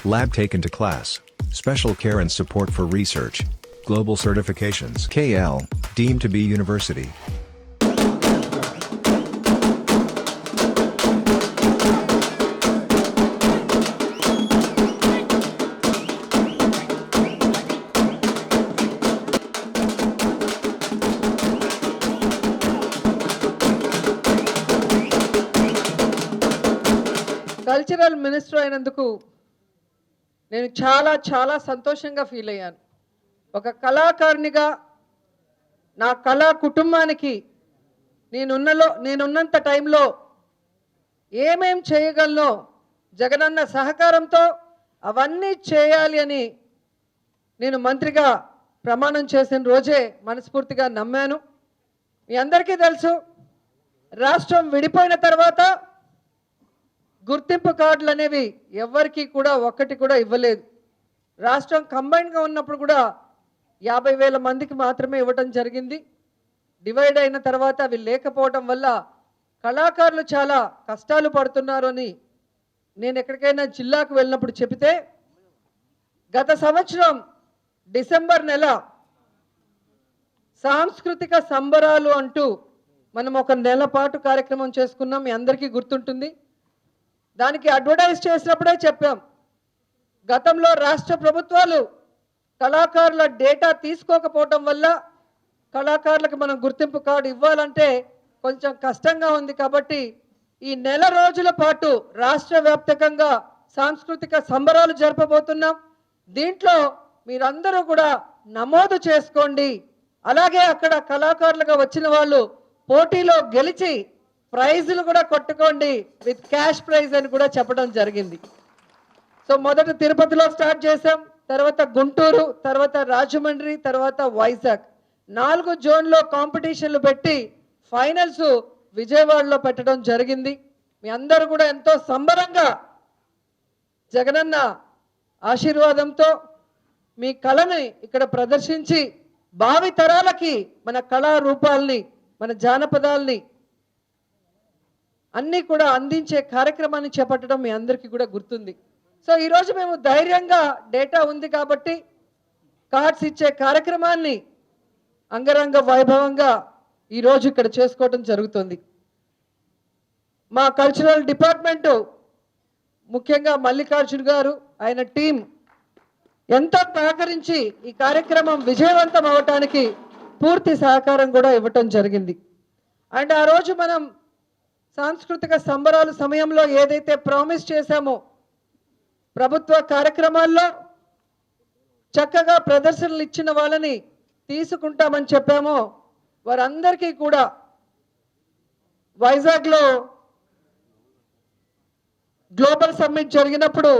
Lab taken to class. Special care and support for research. Global certifications. KL, deemed to be university. Cultural minister అయినందుకు నేను చాలా చాలా సంతోషంగా feel అయ్యాను. ఒక కళాకారునిగా నా కళా కుటుంబానికి నేనున్నంత టైంలో ఏమేం చేయగలనో జగనన్న సహకారంతో అవన్నీ చేయాలి అని నేను మంత్రిగా ప్రమాణం చేసిన రోజే మనస్ఫూర్తిగా నమ్మాను. మీ అందరికీ తెలుసు, రాష్ట్రం విడిపోయిన తర్వాత గుర్తింపు కార్డులు అనేవి ఎవరికి కూడా ఒక్కటి కూడా ఇవ్వలేదు. రాష్ట్రం కంబైన్డ్గా ఉన్నప్పుడు కూడా 50,000 మందికి మాత్రమే ఇవ్వడం జరిగింది. డివైడ్ అయిన తర్వాత అవి లేకపోవడం వల్ల కళాకారులు చాలా కష్టాలు పడుతున్నారు అని నేను ఎక్కడికైనా జిల్లాకు వెళ్ళినప్పుడు చెబితే, గత సంవత్సరం డిసెంబర్ నెల సాంస్కృతిక సంబరాలు అంటూ మనం ఒక నెల పాటు కార్యక్రమం చేసుకున్నాం. మీ అందరికీ గుర్తుంటుంది. దానికి అడ్వర్టైజ్ చేసినప్పుడే చెప్పాం, గతంలో రాష్ట్ర ప్రభుత్వాలు కళాకారుల డేటా తీసుకోకపోవటం వల్ల కళాకారులకు మనం గుర్తింపు కార్డు ఇవ్వాలంటే కొంచెం కష్టంగా ఉంది. కాబట్టి ఈ నెల రోజుల పాటు రాష్ట్ర వ్యాప్తంగా సాంస్కృతిక సంబరాలు జరపబోతున్నాం. దీంట్లో మీరందరూ కూడా నమోదు చేసుకోండి. అలాగే అక్కడ కళాకారులుగా వచ్చిన వాళ్ళు పోటీలో గెలిచి ప్రైజులు కూడా కొట్టుకోండి, విత్ క్యాష్ ప్రైజ్ అని కూడా చెప్పడం జరిగింది. సో మొదట తిరుపతిలో స్టార్ట్ చేసాం, తర్వాత గుంటూరు, తర్వాత రాజమండ్రి, తర్వాత వైజాగ్ 4 జోన్లో కాంపిటీషన్లు పెట్టి ఫైనల్స్ విజయవాడలో పెట్టడం జరిగింది. మీ అందరూ కూడా ఎంతో సంబరంగా జగనన్న ఆశీర్వాదంతో మీ కళని ఇక్కడ ప్రదర్శించి భావి తరాలకి మన కళారూపాల్ని, మన జానపదాల్ని అన్నీ కూడా అందించే కార్యక్రమాన్ని చేపట్టడం మీ అందరికీ కూడా గుర్తుంది. సో ఈరోజు మేము ధైర్యంగా డేటా ఉంది కాబట్టి కార్డ్స్ ఇచ్చే కార్యక్రమాన్ని అంగరంగ వైభవంగా ఈరోజు ఇక్కడ చేసుకోవడం జరుగుతుంది. మా కల్చరల్ డిపార్ట్మెంటు, ముఖ్యంగా మల్లికార్జున్ గారు, ఆయన టీం ఎంతో సహకరించి ఈ కార్యక్రమం విజయవంతం అవటానికి పూర్తి సహకారం కూడా ఇవ్వటం జరిగింది. అండ్ ఆ రోజు మనం సాంస్కృతిక సంబరాల సమయంలో ఏదైతే ప్రామిస్ చేశామో, ప్రభుత్వ కార్యక్రమాల్లో చక్కగా ప్రదర్శనలు ఇచ్చిన వాళ్ళని తీసుకుంటామని చెప్పామో, వారందరికీ కూడా వైజాగ్లో గ్లోబల్ సమ్మిట్ జరిగినప్పుడు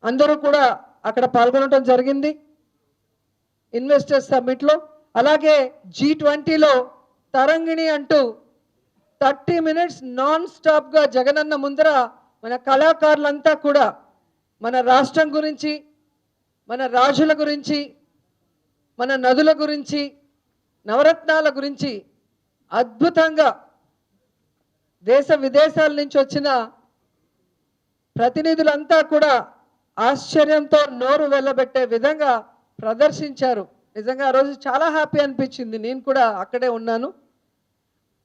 అందరూ కూడా అక్కడ పాల్గొనడం జరిగింది, ఇన్వెస్టర్స్ సమ్మిట్లో. అలాగే G20లో తరంగిణి అంటూ 30 మినిట్స్ నాన్ స్టాప్గా జగనన్న ముందర మన కళాకారులంతా కూడా మన రాష్ట్రం గురించి, మన రాజుల గురించి, మన నదుల గురించి, నవరత్నాల గురించి అద్భుతంగా దేశ విదేశాల నుంచి వచ్చిన ప్రతినిధులంతా కూడా ఆశ్చర్యంతో నోరు వెళ్ళబెట్టే విధంగా ప్రదర్శించారు. నిజంగా ఆ రోజు చాలా హ్యాపీ అనిపించింది. నేను కూడా అక్కడే ఉన్నాను.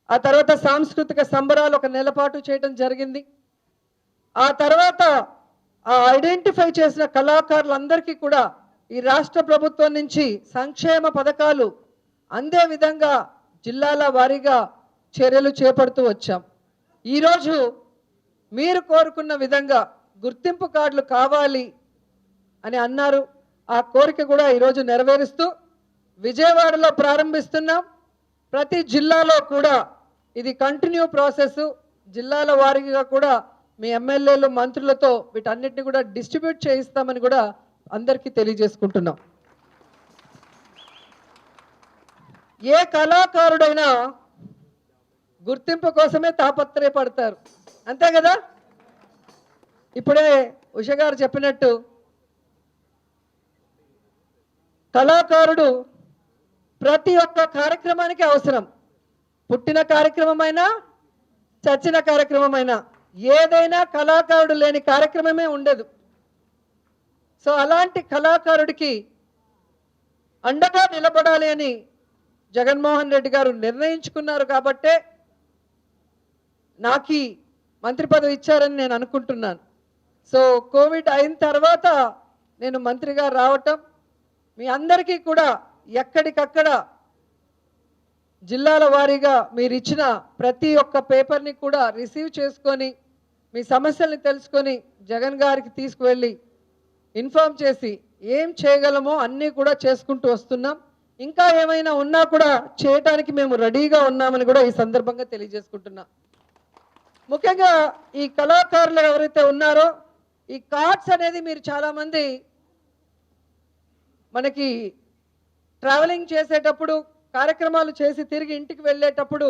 ఆ తర్వాత సాంస్కృతిక సంబరాలు ఒక నెల పాటు చేయడం జరిగింది. ఆ తర్వాత ఆ ఐడెంటిఫై చేసిన కళాకారులందరికీ కూడా ఈ రాష్ట్ర ప్రభుత్వం నుంచి సంక్షేమ పథకాలు అందే విధంగా జిల్లాల వారీగా చర్యలు చేపడుతూ వచ్చాం. ఈరోజు మీరు కోరుకున్న విధంగా గుర్తింపు కార్డులు కావాలి అని అన్నారు. ఆ కోరిక కూడా ఈరోజు నెరవేరుస్తూ విజయవాడలో ప్రారంభిస్తున్నాం. ప్రతి జిల్లాలో కూడా ఇది కంటిన్యూ ప్రాసెస్. జిల్లాల వారీగా కూడా మీ ఎమ్మెల్యేలు, మంత్రులతో వీటన్నిటిని కూడా డిస్ట్రిబ్యూట్ చేయిస్తామని కూడా అందరికీ తెలియజేసుకుంటున్నాం. ఏ కళాకారుడైనా గుర్తింపు కోసమే తాపత్రయపడతారు, అంతే కదా. ఇప్పుడే ఉష గారు చెప్పినట్టు కళాకారుడు ప్రతి ఒక్క కార్యక్రమానికి అవసరం. పుట్టిన కార్యక్రమమైనా, చచ్చిన కార్యక్రమమైనా, ఏదైనా కళాకారుడు లేని కార్యక్రమమే ఉండదు. సో అలాంటి కళాకారుడికి అండగా నిలబడాలి అని జగన్మోహన్ రెడ్డి గారు నిర్ణయించుకున్నారు కాబట్టే నాకు మంత్రి పదవి ఇచ్చారని నేను అనుకుంటున్నాను. సో కోవిడ్ అయిన తర్వాత నేను మంత్రిగా రావటం, మీ అందరికీ కూడా ఎక్కడికక్కడ జిల్లాల వారీగా మీరు ఇచ్చిన ప్రతి ఒక్క పేపర్ని కూడా రిసీవ్ చేసుకొని మీ సమస్యల్ని తెలుసుకొని జగన్ గారికి తీసుకువెళ్ళి ఇన్ఫార్మ్ చేసి ఏం చేయగలమో అన్నీ కూడా చేసుకుంటూ వస్తున్నాం. ఇంకా ఏమైనా ఉన్నా కూడా చేయటానికి మేము రెడీగా ఉన్నామని కూడా ఈ సందర్భంగా తెలియజేసుకుంటున్నాం. ముఖ్యంగా ఈ కళాకారులు ఎవరైతే ఉన్నారో ఈ కార్డ్స్ అనేది మీరు చాలామంది మనకి ట్రావెలింగ్ చేసేటప్పుడు కార్యక్రమాలు చేసి తిరిగి ఇంటికి వెళ్ళేటప్పుడు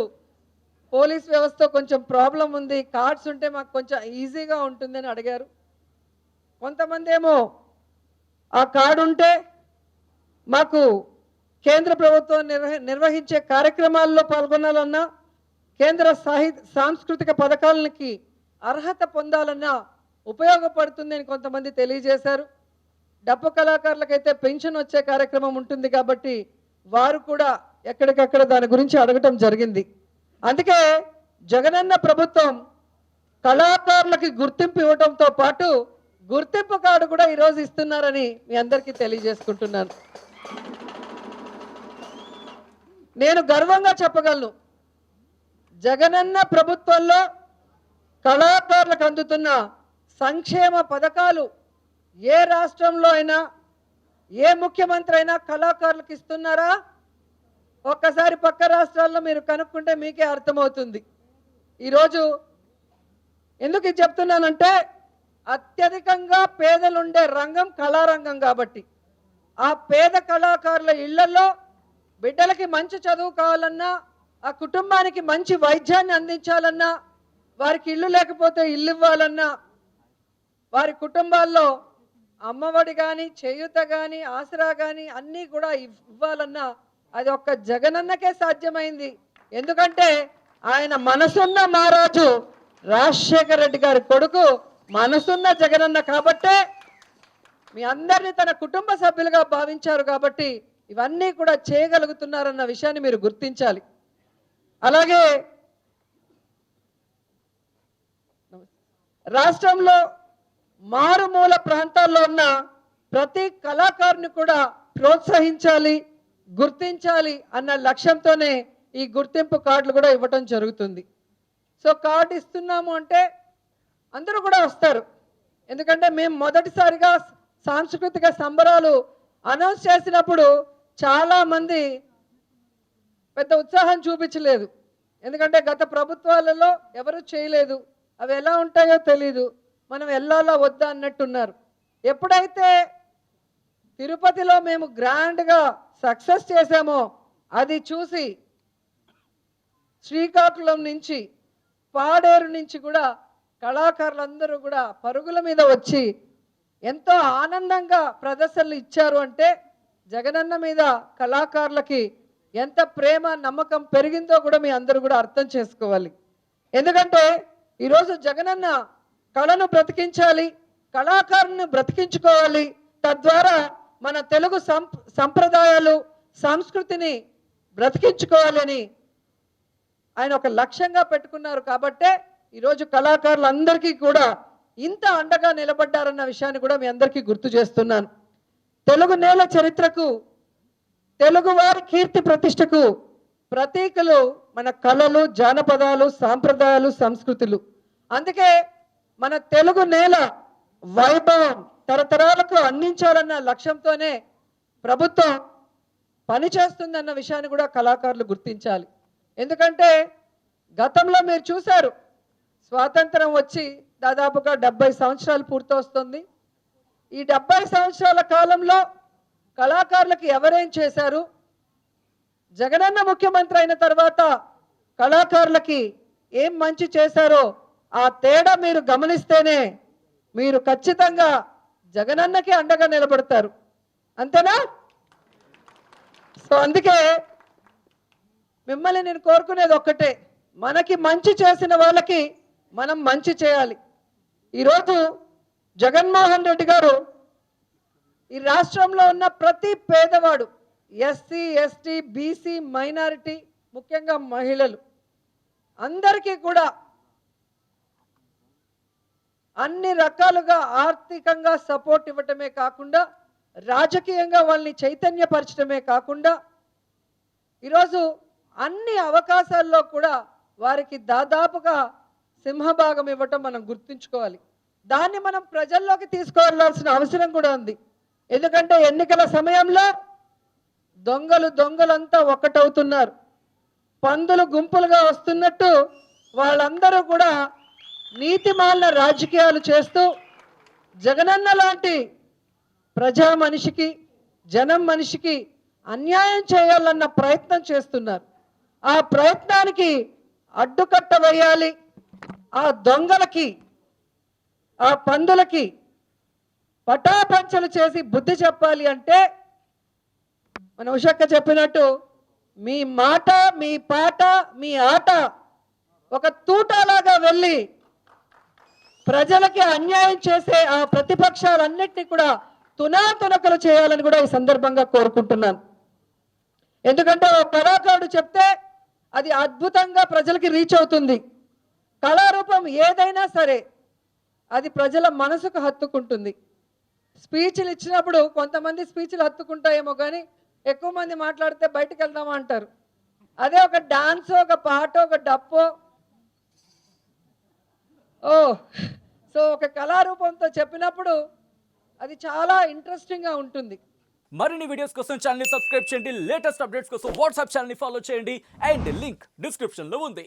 పోలీస్ వ్యవస్థ కొంచెం ప్రాబ్లం ఉంది, కార్డ్స్ ఉంటే మాకు కొంచెం ఈజీగా ఉంటుందని అడిగారు. కొంతమంది ఏమో ఆ కార్డు ఉంటే మాకు కేంద్ర ప్రభుత్వం నిర్వహించే కార్యక్రమాల్లో పాల్గొనాలన్నా కేంద్ర సాంస్కృతిక పథకాలకి అర్హత పొందాలన్నా ఉపయోగపడుతుంది అని కొంతమంది తెలియజేశారు. డప్పు కళాకారులకైతే పెన్షన్ వచ్చే కార్యక్రమం ఉంటుంది కాబట్టి వారు కూడా ఎక్కడికక్కడ దాని గురించి అడగటం జరిగింది. అందుకే జగనన్న ప్రభుత్వం కళాకారులకి గుర్తింపు ఇవ్వడంతో పాటు గుర్తింపు కార్డు కూడా ఈరోజు ఇస్తున్నారని మీ అందరికీ తెలియజేసుకుంటున్నాను. నేను గర్వంగా చెప్పగలను, జగనన్న ప్రభుత్వంలో కళాకారులకు అందుతున్న సంక్షేమ పథకాలు ఏ రాష్ట్రంలో అయినా ఏ ముఖ్యమంత్రి అయినా కళాకారులకు ఇస్తున్నారా? ఒక్కసారి పక్క రాష్ట్రాల్లో మీరు కనుక్కుంటే మీకే అర్థమవుతుంది. ఈరోజు ఎందుకు ఇది చెప్తున్నానంటే అత్యధికంగా పేదలుండే రంగం కళారంగం కాబట్టి ఆ పేద కళాకారుల ఇళ్లలో బిడ్డలకి మంచి చదువు కావాలన్నా, ఆ కుటుంబానికి మంచి వైద్యాన్ని అందించాలన్నా, వారికి ఇల్లు లేకపోతే ఇల్లు ఇవ్వాలన్నా, వారి కుటుంబాల్లో అమ్మఒడి కానీ చేయూత కానీ ఆసరా కానీ అన్నీ కూడా ఇవ్వాలన్నా అది ఒక్క జగనన్నకే సాధ్యమైంది. ఎందుకంటే ఆయన మనసున్న మహారాజు రాజశేఖర రెడ్డి గారి కొడుకు, మనసున్న జగనన్న కాబట్టే మీ అందరినీ తన కుటుంబ సభ్యులుగా భావించారు కాబట్టి ఇవన్నీ కూడా చేయగలుగుతున్నారన్న విషయాన్ని మీరు గుర్తించాలి. అలాగే రాష్ట్రంలో మారుమూల ప్రాంతాల్లో ఉన్న ప్రతి కళాకారుని కూడా ప్రోత్సహించాలి, గుర్తించాలి అన్న లక్ష్యంతోనే ఈ గుర్తింపు కార్డులు కూడా ఇవ్వటం జరుగుతుంది. సో కార్డు ఇస్తున్నాము అంటే అందరూ కూడా వస్తారు. ఎందుకంటే మేము మొదటిసారిగా సాంస్కృతిక సంబరాలు అనౌన్స్ చేసినప్పుడు చాలామంది పెద్ద ఉత్సాహం చూపించలేదు. ఎందుకంటే గత ప్రభుత్వాలలో ఎవరు చేయలేదు, అవి ఎలా ఉంటాయో తెలీదు, మనం వెళ్ళాలా వద్దా అన్నట్టున్నారు. ఎప్పుడైతే తిరుపతిలో మేము గ్రాండ్గా సక్సెస్ చేసామో అది చూసి శ్రీకాకుళం నుంచి పాడేరు నుంచి కూడా కళాకారులందరూ కూడా పరుగుల మీద వచ్చి ఎంతో ఆనందంగా ప్రదర్శనలు ఇచ్చారు. అంటే జగనన్న మీద కళాకారులకి ఎంత ప్రేమ నమ్మకం పెరిగిందో కూడా మీ అందరూ కూడా అర్థం చేసుకోవాలి. ఎందుకంటే ఈరోజు జగనన్న కళను బ్రతికించాలి, కళాకారుని బ్రతికించుకోవాలి, తద్వారా మన తెలుగు సంప్రదాయాలు సంస్కృతిని బ్రతికించుకోవాలని ఆయన ఒక లక్ష్యంగా పెట్టుకున్నారు. కాబట్టే ఈరోజు కళాకారులందరికీ కూడా ఇంత అండగా నిలబడ్డారన్న విషయాన్ని కూడా మీ అందరికీ గుర్తు చేస్తున్నాను. తెలుగు నేల చరిత్రకు, తెలుగువారి కీర్తి ప్రతిష్టకు ప్రతీకలు మన కళలు, జానపదాలు, సాంప్రదాయాలు, సంస్కృతులు. అందుకే మన తెలుగు నేల వైభవం తరతరాలకు అందించాలన్న లక్ష్యంతోనే ప్రభుత్వం పనిచేస్తుందన్న విషయాన్ని కూడా కళాకారులు గుర్తించాలి. ఎందుకంటే గతంలో మీరు చూశారు, స్వాతంత్రం వచ్చి దాదాపుగా 70 సంవత్సరాలు పూర్తవుతుంది. ఈ 70 సంవత్సరాల కాలంలో కళాకారులకు ఎవరేం చేశారు, జగనన్న ముఖ్యమంత్రి అయిన తర్వాత కళాకారులకి ఏం మంచి చేశారో ఆ తేడా మీరు గమనిస్తేనే మీరు ఖచ్చితంగా జగనన్నకి అండగా నిలబడతారు. అంతేనా? సో అందుకే మిమ్మల్ని నేను కోరుకునేది ఒక్కటే, మనకి మంచి చేసిన వాళ్ళకి మనం మంచి చేయాలి. ఈరోజు జగన్మోహన్ రెడ్డి గారు ఈ రాష్ట్రంలో ఉన్న ప్రతి పేదవాడు, ఎస్సీ, ఎస్టీ, బీసీ, మైనారిటీ, ముఖ్యంగా మహిళలు అందరికీ కూడా అన్ని రకాలుగా ఆర్థికంగా సపోర్ట్ ఇవ్వటమే కాకుండా రాజకీయంగా వాళ్ళని చైతన్యపరచడమే కాకుండా ఈరోజు అన్ని అవకాశాల్లో కూడా వారికి దాదాపుగా సింహభాగం ఇవ్వటం మనం గుర్తుంచుకోవాలి. దాన్ని మనం ప్రజల్లోకి తీసుకువెళ్లాల్సిన అవసరం కూడా ఉంది. ఎందుకంటే ఎన్నికల సమయంలో దొంగలంతా ఒక్కటవుతున్నారు. పందులు గుంపులుగా వస్తున్నట్టు వాళ్ళందరూ కూడా నీతిమాలిన రాజకీయాలు చేస్తూ జగనన్న లాంటి ప్రజా మనిషికి, జనం మనిషికి అన్యాయం చేయాలన్న ప్రయత్నం చేస్తున్నారు. ఆ ప్రయత్నానికి అడ్డుకట్ట వేయాలి. ఆ దొంగలకి, ఆ పందులకి పటాపంచలు చేసి బుద్ధి చెప్పాలి అంటే మన ఉషక్క చెప్పినట్టు మీ మాట, మీ పాట, మీ ఆట ఒక తూటాలాగా వెళ్ళి ప్రజలకి అన్యాయం చేసే ఆ ప్రతిపక్షాలన్నింటినీ కూడా తునాతునకలు చేయాలని కూడా ఈ సందర్భంగా కోరుకుంటున్నాను. ఎందుకంటే ఒక కళాకారుడు చెప్తే అది అద్భుతంగా ప్రజలకి రీచ్ అవుతుంది. కళారూపం ఏదైనా సరే అది ప్రజల మనసుకు హత్తుకుంటుంది. స్పీచ్లు ఇచ్చినప్పుడు కొంతమంది స్పీచ్లు హత్తుకుంటాయేమో కానీ ఎక్కువ మంది మాట్లాడితే బయటకు వెళ్దామా అంటారు. అదే ఒక డాన్సో, ఒక పాటో, ఒక డప్పో, సో ఒక కళారూపంతో చెప్పినప్పుడు అది చాలా ఇంట్రెస్టింగ్గా ఉంటుంది. మరిన్ని వీడియోస్ కోసం ఛానల్ ని సబ్స్క్రైబ్ చేయండి. లేటెస్ట్ అప్డేట్స్ కోసం వాట్సాప్ ఛానల్ ని ఫాలో చేయండి. అండ్ లింక్ డిస్క్రిప్షన్ లో ఉంది.